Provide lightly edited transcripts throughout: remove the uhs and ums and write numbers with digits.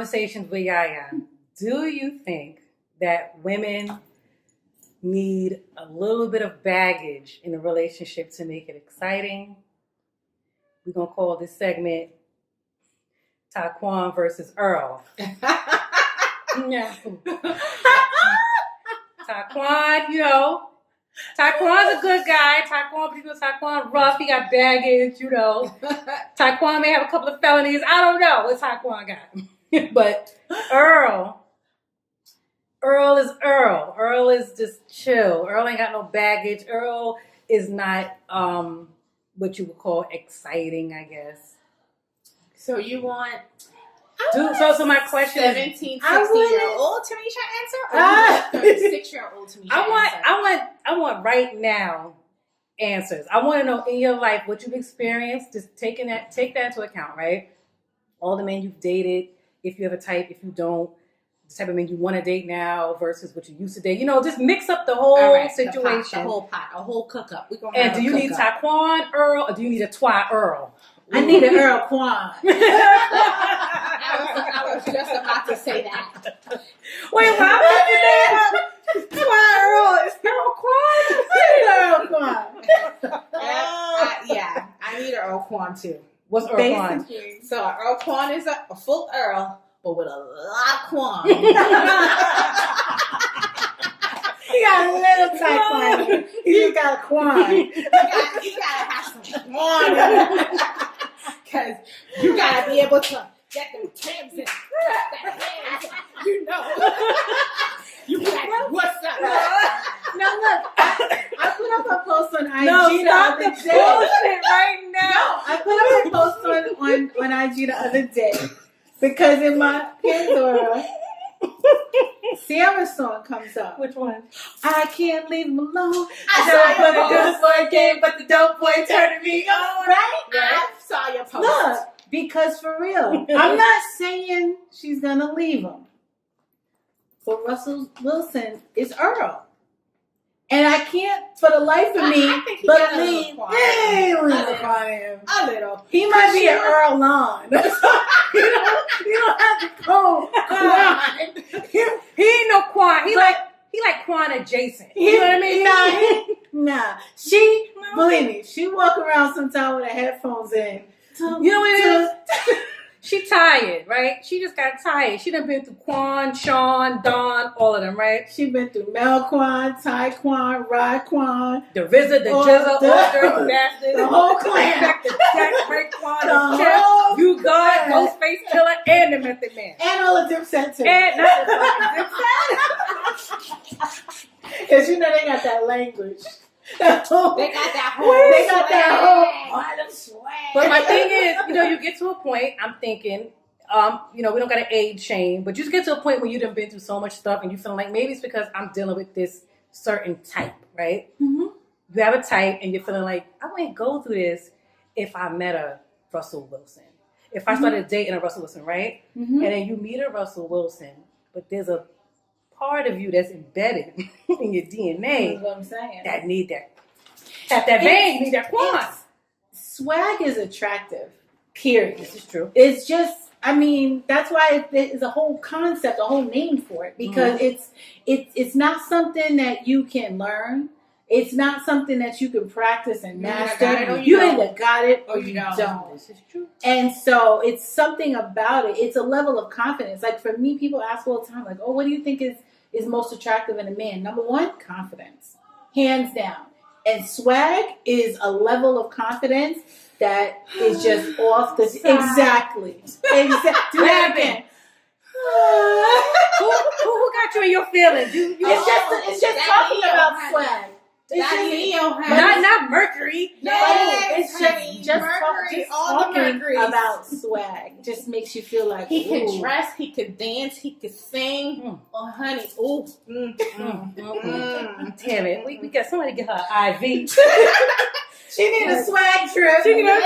Conversations with Yaya. Do you think that women need a little bit of baggage in a relationship to make it exciting? We're going to call this segment KWAN versus Earl. Yeah. KWAN, you know, KWAN's a good guy. KWAN rough. He got baggage, you know. KWAN may have a couple of felonies. I don't know what KWAN got. But Earl is Earl. Earl is just chill. Earl ain't got no baggage. Earl is not what you would call exciting, I guess. So you want... So my question 17, 16-year-old Tanisha answer? Or 36-year-old Tanisha answer? I want right now answers. I want to know in your life what you've experienced. Just take that into account, right? All the men you've dated, if you have a type, if you don't, the type of men you want to date now versus what you used to date. You know, just mix up the whole situation. The whole pot, a whole cook-up. And do you need KWAN Earl or do you need a Twa Earl? I need an Earl KWAN. I was just about to say that. Wait, why would you do Earl? It's Earl KWAN. Earl KWAN. Yeah, I need an Earl KWAN too. What's Earl KWAN? So Earl KWAN is a full Earl, but with a lot of KWAN. He got a little KWAN. He got a KWAN. You gotta have some KWAN. Because you gotta be able to get them Timbs and that hands, you know. You be like, what's up? Now look, I put up a post on IG No, the stop other the day. bullshit right now. I put up a post on IG the other day because in my Pandora, Sierra's song comes up. Which one? I can't leave him alone. I saw saw your your post for a game, but the dope boy turning me on. Right? I saw your post. Look, because for real, I'm not saying she's gonna leave him, but Russell Wilson is Earl, and I can't for the life of me I think he got a believe little hey, quiet. A little. He might be an Earl Lon. you don't have to go KWAN. He ain't no KWAN. He like KWAN adjacent. You know what I mean? Nah. She, believe me, she walk around sometimes with her headphones in. You know what it is? She tired, right? She just got tired. She done been through KWAN, Sean, Don, all of them, right? She been through Mel KWAN, Ty KWAN, Rod KWAN, The RZA, the Jizzle, all dirty bastards, the whole clan, the Jack Break KWAN, the the Chef, whole You God, clan. Ghostface Killer, and the Method Man. and all the Dipset too. And not the fucking Dipset. Because you know they got that language. They got that whole swag. But my thing is, you know, you get to a point, I'm thinking, you know, we don't got to age shame, but you just get to a point where you done been through so much stuff and you feel like maybe it's because I'm dealing with this certain type, right? Mm-hmm. You have a type and you're feeling like, I wouldn't go through this if I met a Russell Wilson. If I started dating a Russell Wilson, right? Mm-hmm. And then you meet a Russell Wilson, but there's a part of you that's embedded in your DNA That's what I'm saying. that need that vein, need that KWAN. Swag is attractive, period. This is true. It's just, I mean, that's why there's a whole concept, a whole name for it, because it's not something that you can learn. It's not something that you can practice and master. You either got it or you don't. This is true. And so it's something about it. It's a level of confidence. Like for me, people ask all the time, like, oh, what do you think is most attractive in a man? Number one, confidence. Hands down. And swag is a level of confidence that is just off the... Exactly. Do that again. Who got you in your feelings? It's just talking about swag. Not Mercury. No, it's just all the talking Mercury about swag. Just makes you feel like he could dress, he could dance, he could sing. Oh, honey, ooh. Damn it, we got somebody get her IV. She need a swag trip. She need a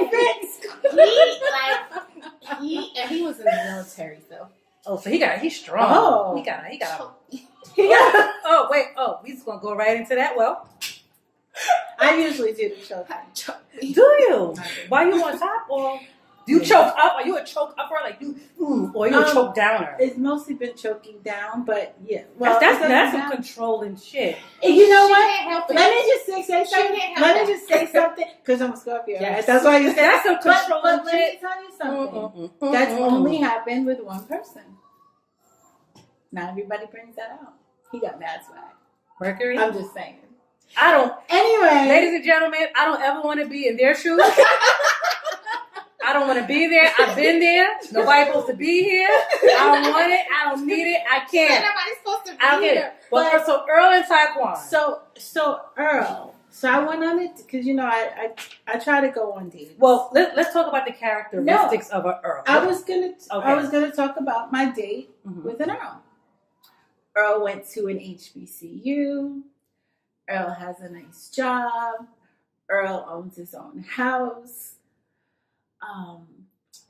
fix. He was in the military though. Oh, so he's strong. Oh. He got oh, wait. Oh, we just gonna go right into that. Well, I usually do the show. do you? Why you on top, or Do you choke up? Are you a choke upper? Like you, or are you a choke downer? It's mostly been choking down, but yeah. Well, That's some controlling shit. And you know She what? can't help it. Let me just say something. Let me just say something because I'm a Scorpio. Yes. Right? That's why you said That's some controlling but let me shit. tell you something. That's only happened with one person. Not everybody brings that out. He got mad swag. Mercury. I'm just saying. I don't. Anyway, Ladies and gentlemen, I don't ever want to be in their shoes. I don't want to be there. I've been there. Nobody's supposed to be here. I don't want it. I don't need it. I can't. Nobody's supposed to be I don't get it. But so Earl and Taekwon. So Earl. So I went on it because I try to go on dates. Well, let's talk about the characteristics of an Earl. I was gonna talk about my date with an Earl. Earl went to an HBCU. Earl has a nice job. Earl owns his own house.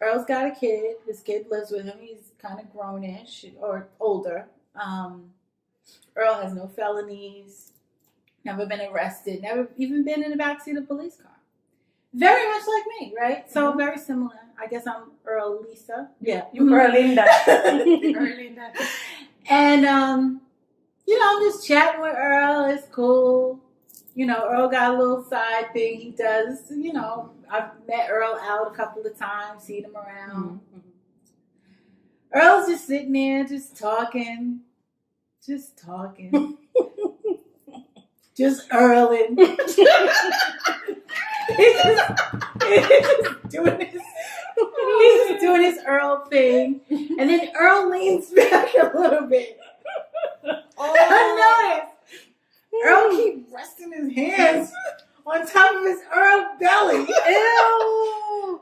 Earl's got a kid. His kid lives with him. He's kind of grown-ish or older. Earl has no felonies. Never been arrested. Never even been in the backseat of a police car. Very much like me, right? So very similar. I guess I'm Earl Lisa. Yeah. You Erlinda. Erlinda. And, I'm just chatting with Earl. It's cool. Earl got a little side thing he does. I've met Earl out a couple of times, seen him around. Earl's just sitting there, just talking. Just Earling. He's just doing his Earl thing. And then Earl leans back a little bit. I noticed. Earl keeps resting his hands on top of his Earl belly. Ew.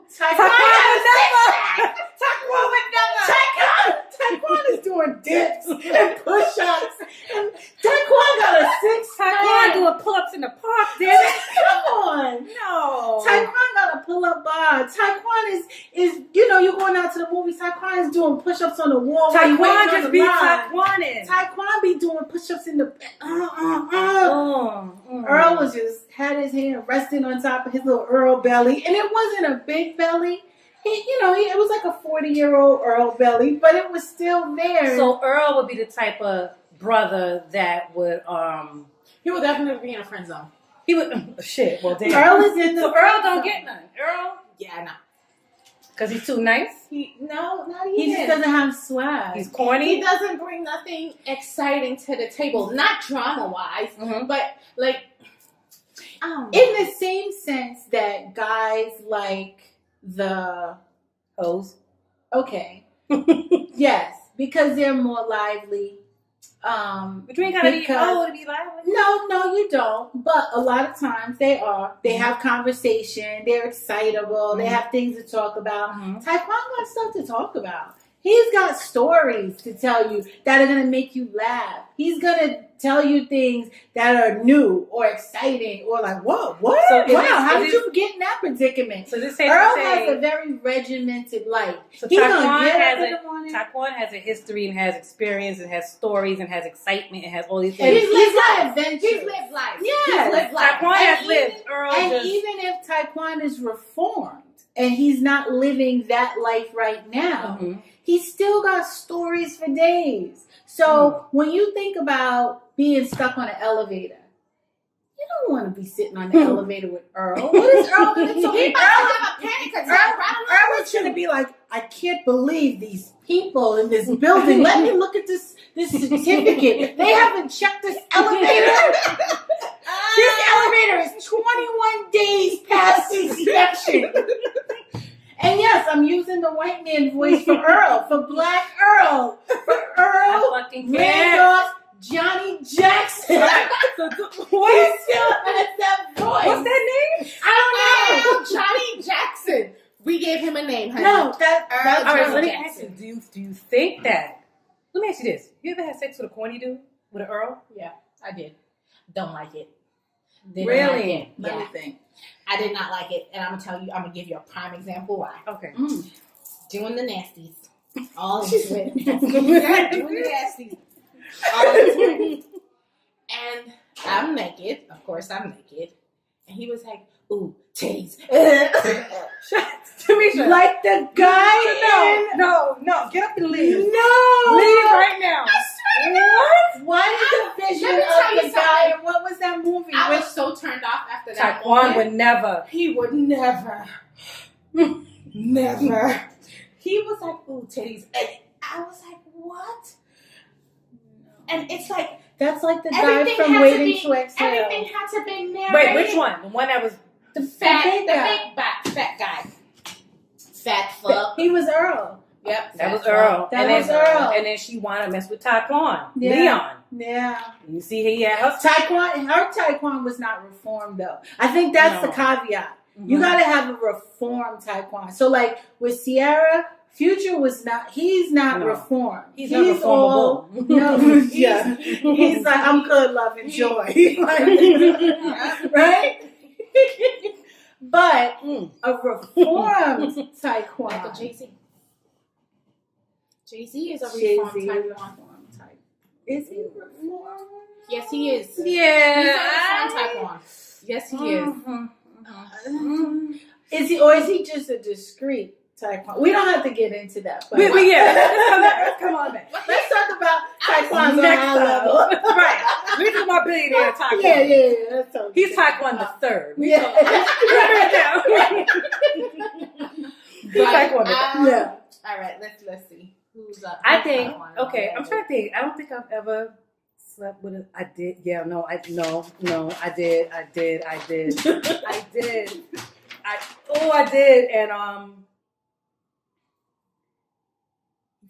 Taekwon is doing dips and push-ups. And Taekwon got a six-pack. Taekwon doing pull-ups in the park, damn it. Come on. No. Taekwon got a pull-up bar. Taekwon is you're going out to the movies. Taekwon is doing push-ups on the wall. Taekwon just be Taekwonin. Taekwon be doing push-ups in the Earl was just had his hand resting on top of his little Earl belly, and it wasn't a big belly. It was like a 40-year-old Earl belly, but it was still there. So Earl would be the type of brother that would he would definitely be in a friend zone. He would shit. Well, damn. Earl is in the. So Earl don't get none. Earl, Yeah, no. because he's too nice. He Just doesn't have swag. He's corny. He doesn't bring nothing exciting to the table, not drama-wise, but like, I don't know. In the same sense that guys like the Hoes. Okay. Yes, because they're more lively. But you ain't gotta be hoe to be lively. No, you don't. But a lot of times they are. They have conversation. They're excitable. They have things to talk about. Taekwon got stuff to talk about. He's got stories to tell you that are going to make you laugh. He's going to tell you things that are new or exciting or like, whoa, what? So how did you get in that predicament? So this Earl has a very regimented life. So Taekwon has a history and has experience and has stories and has excitement and has all these things. He's got adventures. He's lived life. Yes. He's lived life. Taekwon has lived. Earl Even if Taekwon is reformed and he's not living that life right now, he's still got stories for days. So when you think about being stuck on an elevator, you don't want to be sitting on the elevator with Earl. What is Earl going to do? He might have a panic attack. Earl is going to be like, I can't believe these people in this building. Let me look at this certificate. They haven't checked this elevator. This elevator is 21 days past inspection. And yes, I'm using the white man voice for Earl, for Black Earl, for Earl Randolph Johnny Jackson. He still has that voice. What's that name? I don't know. Johnny Jackson. We gave him a name, honey. No, that's All right, Johnny let me Jackson. ask you, do you think that, let me ask you this. You ever had sex with a corny dude? With an Earl? Yeah, I did. Don't like it. Really? Let me Yeah. think. I did not like it, and I'm gonna give you a prime example why. Okay. Doing the nasties. All the time. Yeah, doing the nasties. All the time. And I'm naked. Of course I'm naked. And he was like, ooh, titties. Tamisha, picture. Like the guy in... No, get up and leave. No! Leave right now. What is the vision Let me tell of you the guy? And what was that movie? I was so turned off after that. Taekwon would never. He would never. Never. He was like, ooh, titties. And I was like, what? And it's like, That's like the guy everything from had Waiting to to be, Exhale. everything had to be narrated. Wait, which one? The one that was The Fat, big the guy. fat guy. Fat fuck. He was Earl. Yep. that was Earl. That and was then, Earl. And then she wanted to mess with Taekwon. Yeah. Leon. Yeah. You see he had her. Her Taekwon was not reformed though. I think that's the caveat. Mm-hmm. You gotta have a reformed Taekwon. So like with Sierra, Future was not. He's not reformed. He's not reformable. No, yeah. He's like, I'm good, love, and joy. Right? But a reformed Taekwon. Like a Jay-Z. Jay-Z is a reformed Taekwon. Is he reformed? Yes, he is. Yeah. He's a reformed Taekwon. Yes, he is. Is he, or is he just a discreet Taekwon? We don't have to get into that. But Let's come on back. let's talk about Taekwon's on Next our up. level. Right. We talking about billionaire Taekwon. Yeah. That's so He's Taekwon the third. Yeah. He's Taekwon the third. Yeah. All right, let's see. Who's up? I think, okay, I'm trying to think. I don't think I've ever slept with I did. Yeah, no, I did. I did. I did. I did. And,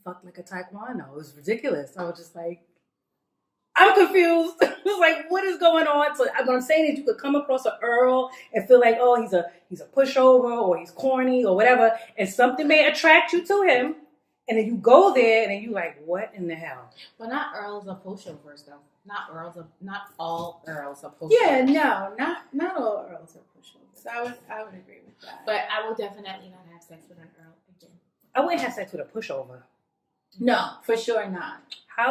fucked like a Taekwon. It was ridiculous. I was just like, I'm confused. It was like, what is going on? So what I'm saying is you could come across an Earl and feel like, oh, he's a pushover or he's corny or whatever, and something may attract you to him, and then you go there and then you like, what in the hell? But not Earls are pushovers though. Not all Earls are pushovers. Yeah, no, not all Earls are pushovers. I would agree with that. But I will definitely not have sex with an Earl again. I wouldn't have sex with a pushover. No, for sure not.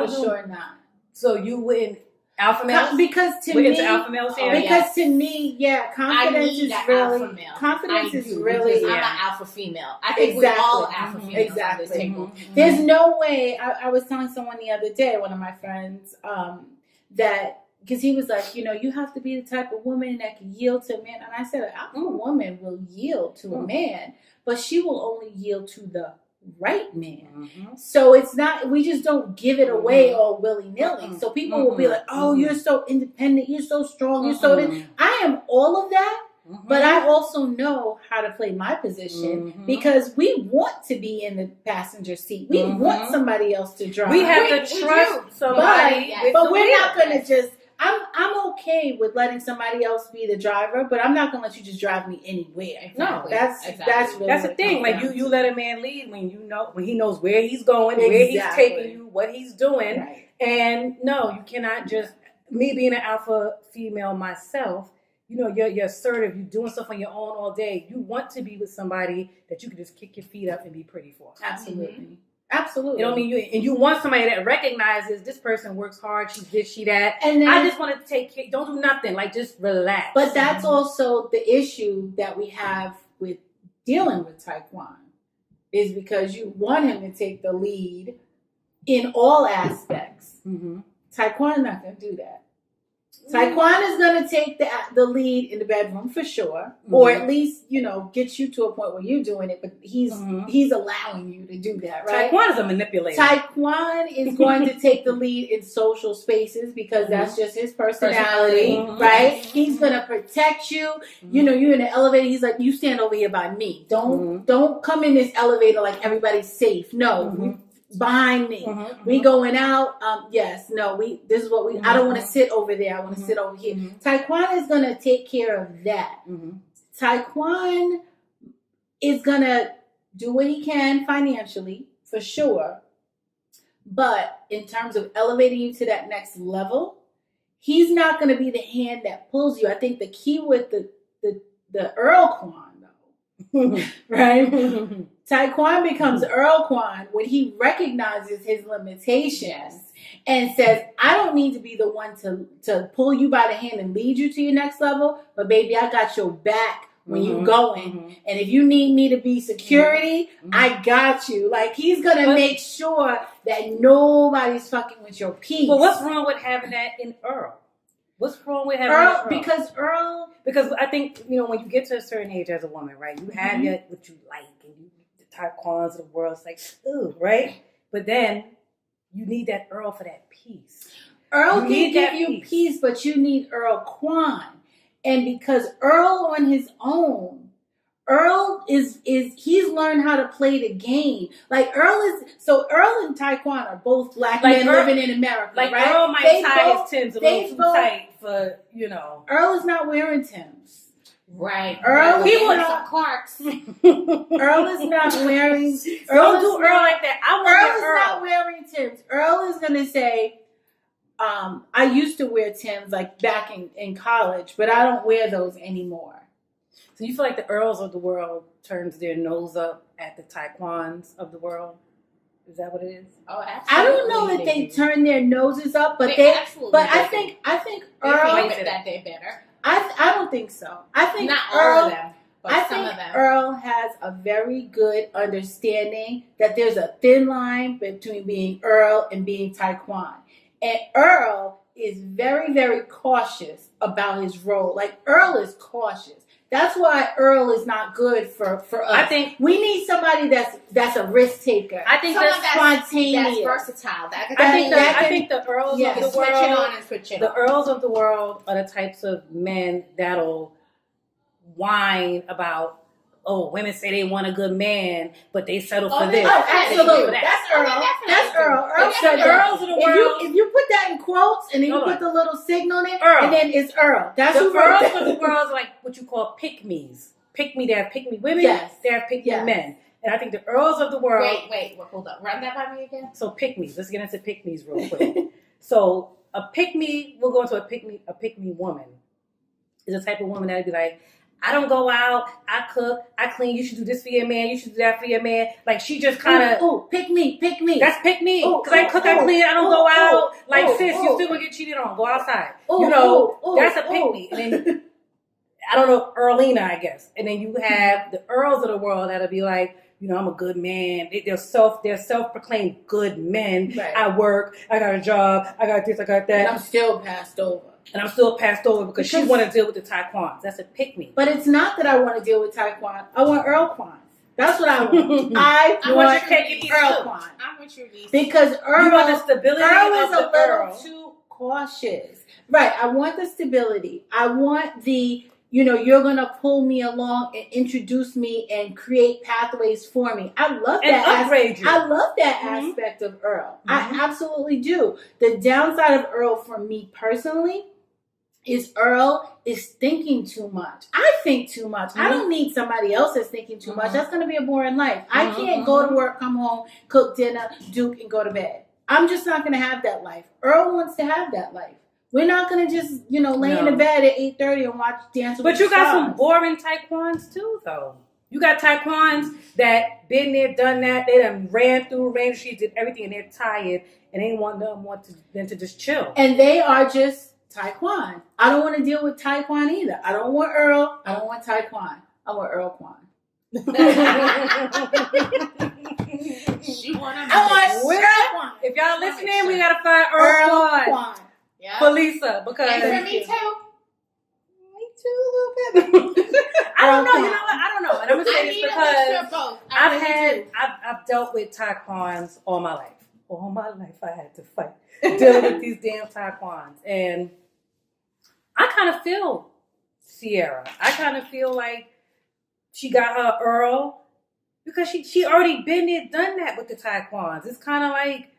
Sure not. So you wouldn't alpha males? Because to We're me, into alpha males here? because to me, yeah, confidence is really alpha male. confidence I is do, really. because I'm an alpha female. I think we're all alpha females. Exactly. On this table. There's no way. I was telling someone the other day, one of my friends, that because he was like, you have to be the type of woman that can yield to a man, and I said, a woman will yield to a man, but she will only yield to the right man. So it's not, we just don't give it away all willy-nilly. So people will be like, oh, you're so independent, you're so strong, you're so I am all of that, but I also know how to play my position because we want to be in the passenger seat. We want somebody else to drive. We have to trust somebody. But we're not going to just, I'm okay with letting somebody else be the driver, but I'm not gonna let you just drive me anywhere. No, that's really that's the thing. Like you let a man lead when he knows where he's going, where he's taking you, what he's doing. Right. And no, you cannot just me being an alpha female myself. You're assertive. You're doing stuff on your own all day. You want to be with somebody that you can just kick your feet up and be pretty for. Absolutely. Absolutely. You know what I mean? You want somebody that recognizes this person works hard, she's this, she that. And then, I just want to take care, don't do nothing, like just relax. But that's also the issue that we have with dealing with Taekwon, is because you want him to take the lead in all aspects. Taekwon's not going to do that. Taekwon is going to take the lead in the bedroom for sure, or at least get you to a point where you're doing it. But he's allowing you to do that, right? Taekwon is a manipulator. Taekwon is going to take the lead in social spaces because that's just his personality, right? He's going to protect you. You're in the elevator. He's like, you stand over here by me. Don't come in this elevator like everybody's safe. No. Behind me, we going out. This is what we. I don't want to sit over there. I want to sit over here. Taekwon is gonna take care of that. Taekwon is gonna do what he can financially for sure, but in terms of elevating you to that next level, he's not gonna be the hand that pulls you. I think the key with the Earl Kwan though, right? Taekwon becomes Earl Kwan when he recognizes his limitations and says, I don't need to be the one to pull you by the hand and lead you to your next level, but baby, I got your back when you going. And if you need me to be security, I got you. Like, he's going to make sure that nobody's fucking with your peace. But what's wrong with having that in Earl? What's wrong with having Earl? Because I think, when you get to a certain age as a woman, right, you have what you like, and the Taekwons of the world, it's like, ooh, right? But then you need that Earl for that peace. Earl can give you peace, but you need Earl KWAN. And because Earl on his own, Earl he's learned how to play the game. Like Earl and Taekwon are both black men living in America. Like right? Earl might tie his Timbs a little too tight for, Earl is not wearing Timbs. Right. Earl, he wants some Clarks. Earl is not wearing. Don't do Earl like that. Earl is not wearing Timbs. Earl is gonna say, I used to wear Timbs like back in college, but I don't wear those anymore. So you feel like the Earls of the world turns their nose up at the Taekwons of the world? Is that what it is? Oh, absolutely. I don't know that they turn their noses up, but I think Earl think that they better. I don't think so. I think not Earl, all of them, but some of them. Earl has a very good understanding that there's a thin line between being Earl and being Taekwon. And Earl is very, very cautious about his role. Like, Earl is cautious. That's why Earl is not good for us. I think we need somebody that's a risk taker. I think that's spontaneous. That's versatile. I think the Earls of the world, switching on and switching the Earls of the world are the types of men that'll whine about, women say they want a good man, but they settle for this. Oh, absolutely. That's Earl. That's Earl. The Earls of the world. If you put that in quotes and then you put the little signal in it, Earl. and then it's Earl. That's the who Earls of the world is like what you call pick-me's. Pick-me, they have pick-me women. Yes. They have pick-me men. And I think the Earls of the world. Wait, hold up. Run that by me again. So pick-me's. Let's get into pick-me's real quick. So a pick-me, we'll go into a pick-me woman. Is a type of woman that'd be like, I don't go out, I cook, I clean, you should do this for your man, you should do that for your man. Like, she just kind of... pick me. That's pick me. Because I cook, I clean, I don't go out. Sis, you still gonna get cheated on. Go outside. That's a pick me. And then, I don't know, Earlina, I guess. And then you have the Earls of the world that'll be like, I'm a good man. They're self-proclaimed good men. Right. I work, I got a job, I got this, I got that. And I'm still passed over. Because she want to deal with the Taekwons. That's a pick-me. But it's not that I want to deal with Taekwon. I want Earl KWAN. That's what I want. I want Earl KWAN. I'm with you, Lisa. Because Earl, you want the stability Earl of is the a little Earl. too cautious. Right. I want the stability. I want the, you're going to pull me along and introduce me and create pathways for me. I love and that. Upgrade you. I love that aspect of Earl. I absolutely do. The downside of Earl for me personally is Earl is thinking too much. I think too much. I don't need somebody else that's thinking too much. That's going to be a boring life. I can't go to work, come home, cook dinner, duke, and go to bed. I'm just not going to have that life. Earl wants to have that life. We're not going to just, lay in the bed at 8:30 and watch Dance with the Stars. But you got some boring Taekwons too, though. You got Taekwons that been there, done that. They done ran the streets, did everything, and they're tired, and they want nothing more than to just chill. And they are just Taekwon. I don't want to deal with Taekwon either. I don't want Earl. I don't want Taekwon. I want Earl KWAN. I want Earl KWAN. If y'all listening, we gotta find Earl KWAN. Yeah. For Lisa, because and for me too. Me too, a little bit. I don't know. You know what? I don't know. And I'm gonna say this because both. I've dealt with Taekwons all my life. All my life, I had to fight dealing with these damn Taekwons, and I kind of feel Sierra. I kind of feel like she got her Earl because she already been there, done that with the Taekwons. It's kind of like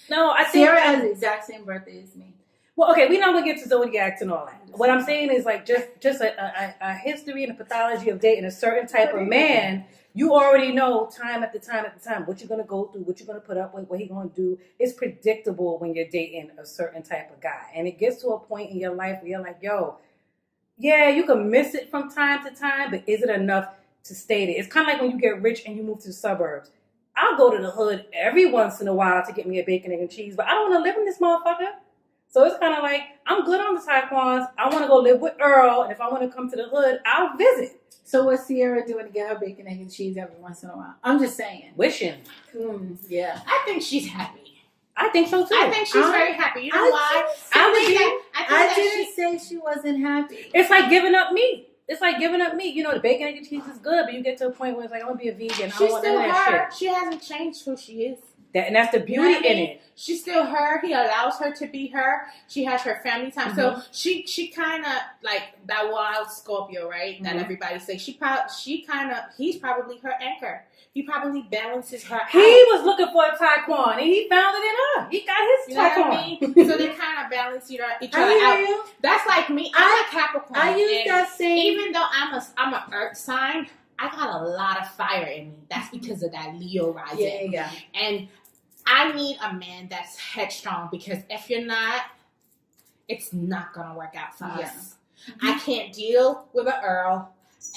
no, I think Sierra has the exact same birthday as me. Well, okay, we know we get to zodiacs and all that. What I'm saying is like just a history and a pathology of dating a certain type of man. You already know time after time what you're gonna go through, what you're gonna put up with, what he's gonna do. It's predictable when you're dating a certain type of guy, and it gets to a point in your life where you're like, yo, yeah, you can miss it from time to time, but is it enough to stay there? It's kind of like when you get rich and you move to the suburbs. I'll go to the hood every once in a while to get me a bacon, egg, and cheese, but I don't want to live in this motherfucker. So it's kind of like, I'm good on the Taekwons. I want to go live with Earl. And if I want to come to the hood, I'll visit. So what's Sierra doing to get her bacon, egg, and cheese every once in a while? I'm just saying. Wishing. Yeah. I think she's happy. I think so too. I think she's very happy. You know why? I didn't say she wasn't happy. It's like giving up meat. It's like giving up meat. You know, the bacon, egg, and cheese is good, but you get to a point where it's like, I want to be a vegan. I don't She's want still none of that her. She hasn't changed who she is. shit. And that's the beauty You know what I in mean? it. She's still her. He allows her to be her. She has her family time. So she kind of like that wild Scorpio, right? That everybody says he's probably her anchor. He probably balances her out. He was looking for a Taekwon, and he found it in her. He got his You know what I Taekwon. mean? So they kind of balance each other out. That's like me. I'm a Capricorn. I use that same. Even though I'm a Earth sign, I got a lot of fire in me. That's because of that Leo rising. Yeah. And I need a man that's headstrong, because if you're not, it's not gonna work out for us. I can't deal with an Earl,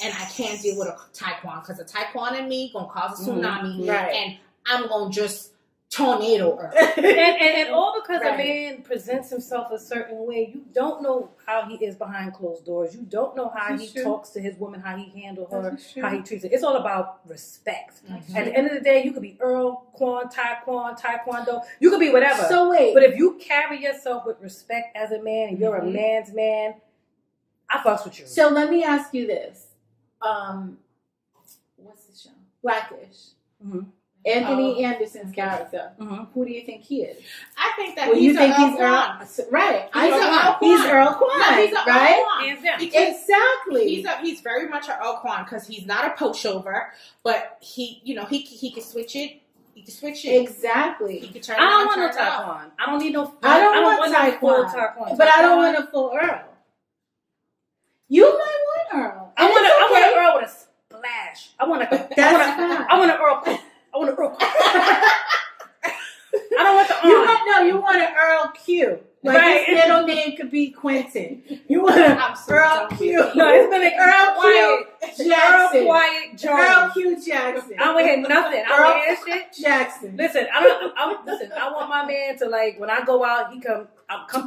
and I can't deal with a Taekwon, because a Taekwon and me gonna cause a tsunami, and I'm gonna just tornado Earl. and all because Right. a man presents himself a certain way, you don't know how he is behind closed doors. You don't know how he talks to his woman, how he handles her, how he treats her. It's all about respect. At the end of the day, you could be Earl, Kwan, Taekwondo. You could be whatever. So wait. But if you carry yourself with respect as a man and you're a man's man, I fucks with you. So let me ask you this. What's the show? Blackish. Anthony Anderson's character. Who do you think he is? I think that Well, he's you think Earl he's Kwan. Earl? Right. He's Earl Kwan. No, he's an right? Earl Kwan. Hands down. Because Exactly. he's very much an Earl Kwan, because he's not a pushover, but he can switch it. He can switch it. Exactly. He can turn I it don't on, want no turn it off. Taekwon. I don't need no. I don't want no full Taekwon. Taekwon. But I don't want a full Earl. You might want Earl. I And want it's okay. an Earl with a splash. I want an Earl. I want an Earl. I don't want the arm. You want an Earl Q. Like Right. his middle name could be Quentin. You want an I'm so Earl done with Q. you. No, it's been Earl quiet. Q Jackson. Earl Quiet Jones. Earl Q Jackson. I don't want to hear nothing. I don't want to hear shit. Jackson. Listen, I want my man to, like, when I go out, he come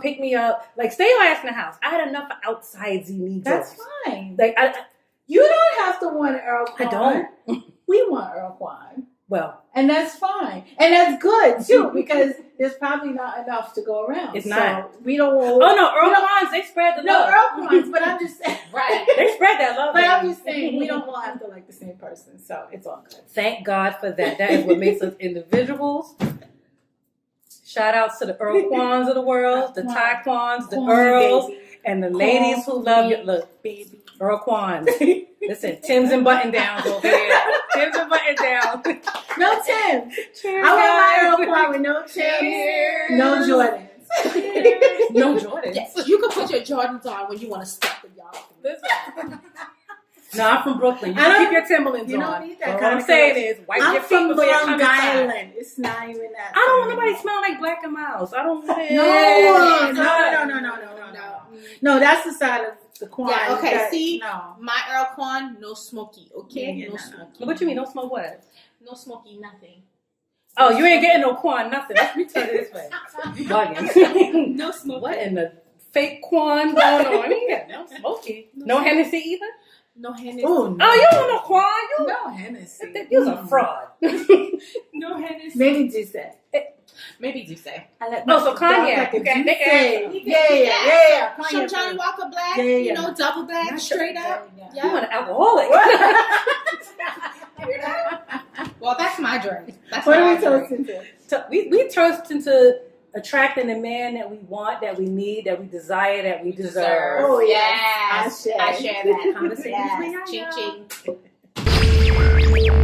pick me up. Like, stay your ass in the house. I had enough of outsidesy needs. That's fine. Like, You don't have to want Earl Kwan. I don't. We want Earl Kwan. Well, And that's fine. And that's good, too, because there's probably not enough to go around. It's so not. We don't oh no, Earl Kwans, they spread the No, love. Earl Kwans, but I'm just saying. Right. They spread that love. But I'm baby. just saying, we don't all have to like the same person, so it's all good. Thank God for that. That is what makes us individuals. Shout outs to the Earl Kwans of the world, the Taekwons, the Earls, baby. and the ladies who love you. Look, Baby. Earl Kwans. Listen, Tims and button downs over here. Tims and button downs. No Tim. Cheers, I want my guys. Earl Kwan with no Tim. Cheers. No Jordans. No Jordan. Yes, you can put your Jordans on when you want to step with y'all. Listen. No, I'm from Brooklyn. You I don't- keep your Timberlands you don't on. need that But kind what I'm of saying color. is, wipe I'm your feet from before you come Long inside. Island. It's not even that. I don't want nobody smell like Black and Mouse. I don't want it. No, that's the side of the Kwan. Yeah, okay, that- see? No. My Earl Kwan, no smoky, okay? Yeah, no no. smoky. What you mean? Don't smoke what? No smoky, nothing. Oh, you ain't getting no Quan, nothing. Let me turn it this way. You bugging. No smoky. What in the fake Quan going on here? No smoky. No Hennessy either? No Hennessy. Oh, no. Oh, you don't know Quan. You No Hennessy. You's a fraud. No Hennessy. Maybe Giuseppe. Maybe do say. I like Oh, so Kanye. Like a Okay, they Giuseppe. can- Yeah. Some Kanye. Johnny Walker Black, Yeah, yeah. you know, double black, Not straight up. Yeah. You want an alcoholic. Well, that's my journey. That's What my are we journey. toasting to? So we toast into attracting the man that we want, that we need, that we desire, that we deserve. Oh, yes. yes. I share that. Conversation Yes. between y'all. Ching ching.